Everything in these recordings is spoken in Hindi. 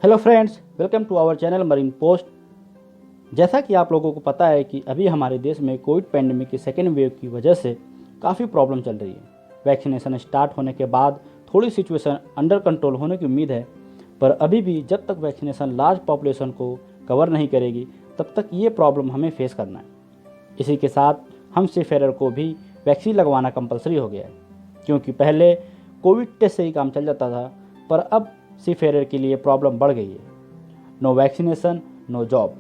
Hello friends, welcome to our channel Marine Post. जैसा कि आप लोगों को पता है कि अभी हमारे देश में कोविड पैंडेमिक की सेकेंड वेव की वजह से काफ़ी प्रॉब्लम चल रही है। वैक्सीनेशन स्टार्ट होने के बाद थोड़ी सिचुएशन अंडर कंट्रोल होने की उम्मीद है, पर अभी भी जब तक वैक्सीनेशन लार्ज पॉपुलेशन को कवर नहीं करेगी तब तक ये प्रॉब्लम हमें फेस करना है। इसी के साथ हम सीफेरर को भी वैक्सीन लगवाना कंपलसरी हो गया है, क्योंकि पहले कोविड टेस्ट से ही काम चल जाता था, पर अब सीफेरर के लिए प्रॉब्लम बढ़ गई है। No vaccination no job.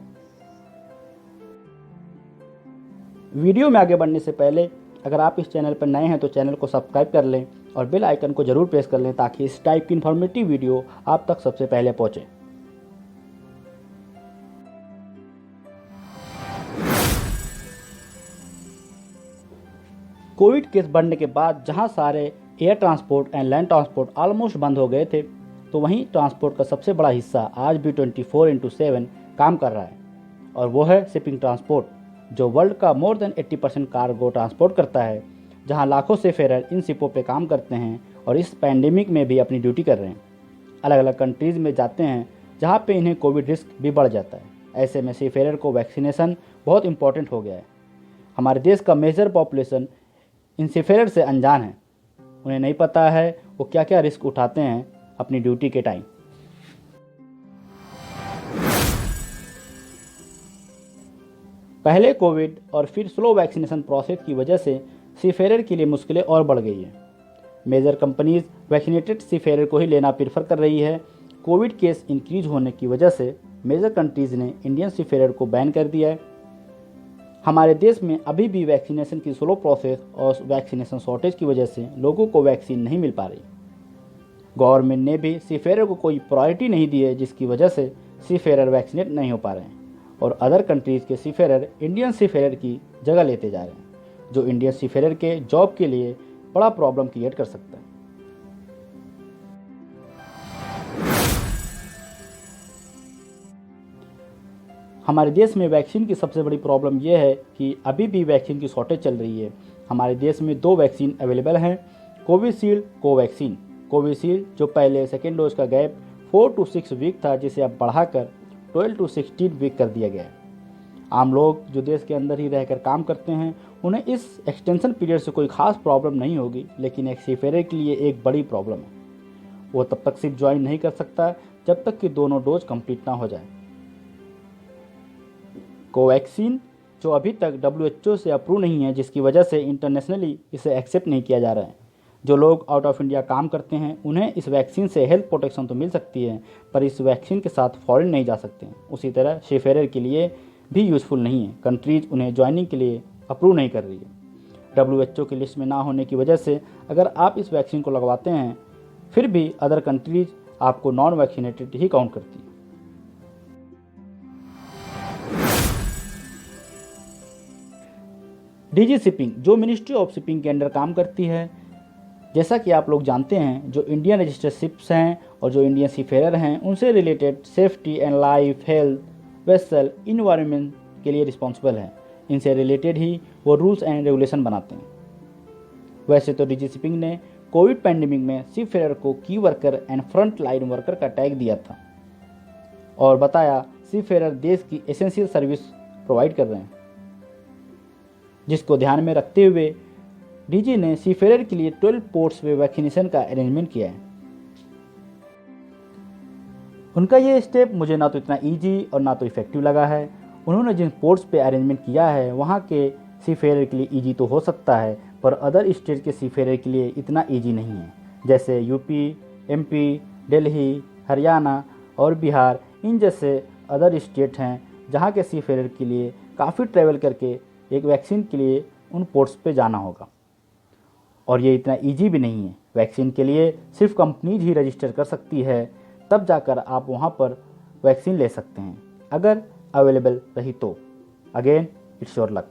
Video में आगे बढ़ने से पहले अगर आप इस चैनल पर नए हैं तो चैनल को सब्सक्राइब कर लें और बेल आइकन को जरूर प्रेस कर लें ताकि इस टाइप की इन्फॉर्मेटिव वीडियो आप तक सबसे पहले पहुंचे। कोविड केस बढ़ने के बाद जहां सारे air transport and land transport almost बंद हो गए थे, तो वहीं ट्रांसपोर्ट का सबसे बड़ा हिस्सा आज भी 24/7 काम कर रहा है, और वो है शिपिंग ट्रांसपोर्ट, जो वर्ल्ड का मोर देन 80% कार्गो ट्रांसपोर्ट करता है। जहां लाखों सीफेरर इन शिपों पे काम करते हैं और इस पैंडेमिक में भी अपनी ड्यूटी कर रहे हैं। अलग अलग कंट्रीज़ में जाते हैं जहां पे इन्हें कोविड रिस्क भी बढ़ जाता है। ऐसे में सीफेरर को वैक्सीनेशन बहुत इंपॉर्टेंट हो गया है। हमारे देश का मेजर पॉपुलेशन इन सीफेरर से अनजान है। उन्हें नहीं पता है वो क्या क्या रिस्क उठाते हैं अपनी ड्यूटी के टाइम। पहले कोविड और फिर स्लो वैक्सीनेशन प्रोसेस की वजह से सीफेरर के लिए मुश्किलें और बढ़ गई हैं। मेजर कंपनीज वैक्सीनेटेड सीफेरर को ही लेना प्रेफर कर रही है। कोविड केस इंक्रीज होने की वजह से मेजर कंट्रीज ने इंडियन सीफेरर को बैन कर दिया है। हमारे देश में अभी भी वैक्सीनेशन की स्लो प्रोसेस और वैक्सीनेशन शॉर्टेज की वजह से लोगों को वैक्सीन नहीं मिल पा रही। गवर्नमेंट ने भी सीफेरर को कोई प्रायोरिटी नहीं दी है, जिसकी वजह से सीफेरर वैक्सीनेट नहीं हो पा रहे हैं और अदर कंट्रीज़ के सीफेरर इंडियन सीफेरर की जगह लेते जा रहे हैं, जो इंडियन सीफेरर के जॉब के लिए बड़ा प्रॉब्लम क्रिएट कर सकता है। हमारे देश में वैक्सीन की सबसे बड़ी प्रॉब्लम यह है कि अभी भी वैक्सीन की शॉर्टेज चल रही है। हमारे देश में 2 वैक्सीन अवेलेबल हैं, कोविशील्ड, कोवैक्सीन। कोविशील्ड जो पहले सेकेंड डोज का गैप 4 to 6 वीक था, जिसे अब बढ़ाकर 12 to 16 वीक कर दिया गया है। आम लोग जो देश के अंदर ही रहकर काम करते हैं उन्हें इस एक्सटेंशन पीरियड से कोई खास प्रॉब्लम नहीं होगी, लेकिन एक सीफेरर के लिए एक बड़ी प्रॉब्लम है। वो तब तक शिप ज्वाइन नहीं कर सकता जब तक कि दोनों डोज कंप्लीट ना हो जाए। कोवैक्सीन जो अभी तक WHO से अप्रूव नहीं है, जिसकी वजह से इंटरनेशनली इसे एक्सेप्ट नहीं किया जा रहा है। जो लोग आउट ऑफ इंडिया काम करते हैं उन्हें इस वैक्सीन से हेल्थ प्रोटेक्शन तो मिल सकती है, पर इस वैक्सीन के साथ फॉरेन नहीं जा सकते हैं। उसी तरह सीफेरर के लिए भी यूज़फुल नहीं है। कंट्रीज उन्हें ज्वाइनिंग के लिए अप्रूव नहीं कर रही है। WHO की लिस्ट में ना होने की वजह से अगर आप इस वैक्सीन को लगवाते हैं फिर भी अदर कंट्रीज आपको नॉन वैक्सीनेटेड ही काउंट करती है। डीजी शिपिंग जो मिनिस्ट्री ऑफ शिपिंग के अंडर काम करती है, जैसा कि आप लोग जानते हैं, जो इंडियन रजिस्टर्ड शिप्स हैं और जो इंडियन सीफेरर हैं उनसे related safety and life, health, vessel, environment के लिए रिस्पॉन्सिबल है। इनसे रिलेटेड ही वो रूल्स एंड रेगुलेशन बनाते हैं। वैसे तो डीजी शिपिंग ने कोविड पैंडेमिक में सीफेरर को की worker and front line worker का टैग दिया था और बताया सीफेरर देश की एसेंशियल सर्विस प्रोवाइड कर रहे हैं, जिसको ध्यान में रखते हुए डीजी ने सीफेरर के लिए 12 पोर्ट्स में वैक्सीनेशन का अरेंजमेंट किया है। उनका ये स्टेप मुझे ना तो इतना इजी और ना तो इफेक्टिव लगा है। उन्होंने जिन पोर्ट्स पे अरेंजमेंट किया है वहाँ के सीफेरर के लिए इजी तो हो सकता है, पर अदर स्टेट के सीफेरर के लिए इतना इजी नहीं है। जैसे यूपी, MP, दिल्ली, हरियाणा और बिहार, इन जैसे अदर स्टेट हैं जहाँ के सीफेरर के लिए काफ़ी ट्रैवल करके एक वैक्सीन के लिए उन पोर्ट्स पे जाना होगा, और ये इतना इजी भी नहीं है। वैक्सीन के लिए सिर्फ कंपनीज ही रजिस्टर कर सकती है, तब जाकर आप वहाँ पर वैक्सीन ले सकते हैं, अगर अवेलेबल रही तो। Again it's your luck.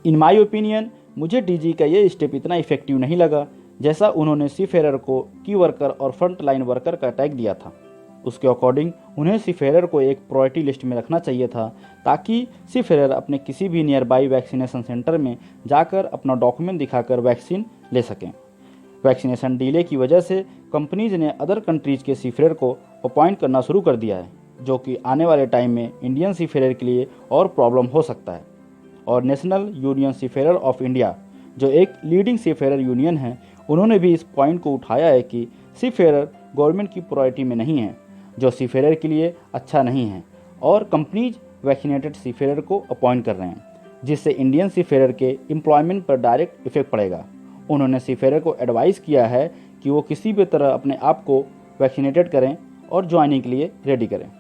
In my opinion मुझे डीजी का ये स्टेप इतना इफेक्टिव नहीं लगा जैसा उन्होंने सीफेरर को की वर्कर और फ्रंट लाइन वर्कर का टैग दिया था। उसके अकॉर्डिंग उन्हें सीफेरर को एक प्रायोरिटी लिस्ट में रखना चाहिए था, ताकि सीफेरर अपने किसी भी नियर बाई वैक्सीनेशन सेंटर में जाकर अपना डॉक्यूमेंट दिखाकर वैक्सीन ले सकें। वैक्सीनेशन डिले की वजह से कंपनीज ने अदर कंट्रीज के सीफेरर को अपॉइंट करना शुरू कर दिया है, जो कि आने वाले टाइम में इंडियन सीफेरर के लिए और प्रॉब्लम हो सकता है। और national union seafarer of India, जो एक लीडिंग सीफेरर यूनियन है, उन्होंने भी इस पॉइंट को उठाया है कि सीफेरर गवर्नमेंट की प्रायोरिटी में नहीं है, जो सीफेरर के लिए अच्छा नहीं है, और कंपनीज वैक्सीनेटेड सीफेरर को अपॉइंट कर रहे हैं, जिससे इंडियन सीफेरर के एम्प्लॉयमेंट पर डायरेक्ट इफेक्ट पड़ेगा। उन्होंने सीफेरर को एडवाइस किया है कि वो किसी भी तरह अपने आप को वैक्सीनेटेड करें और ज्वाइनिंग के लिए रेडी करें।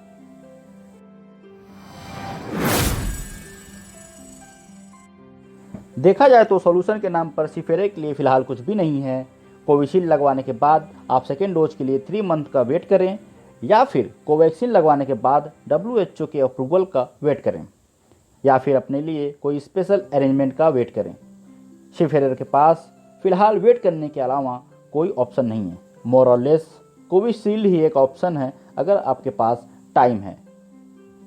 देखा जाए तो सॉल्यूशन के नाम पर सीफेरर के लिए फ़िलहाल कुछ भी नहीं है। कोविशील्ड लगवाने के बाद आप सेकेंड डोज के लिए 3 मंथ का वेट करें, या फिर कोवैक्सीन लगवाने के बाद WHO के अप्रूवल का वेट करें, या फिर अपने लिए कोई स्पेशल अरेंजमेंट का वेट करें। सीफेरर के पास फ़िलहाल वेट करने के अलावा कोई ऑप्शन नहीं है। मोर और लेस कोविशील्ड ही एक ऑप्शन है अगर आपके पास टाइम है।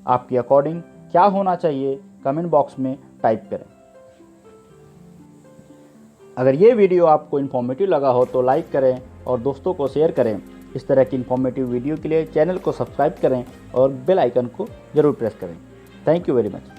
आपके अकॉर्डिंग क्या होना चाहिए कमेंट बॉक्स में टाइप करें। अगर ये वीडियो आपको इन्फॉर्मेटिव लगा हो तो लाइक करें और दोस्तों को शेयर करें। इस तरह की इन्फॉर्मेटिव वीडियो के लिए चैनल को सब्सक्राइब करें और बेल आइकन को ज़रूर प्रेस करें। Thank you very much.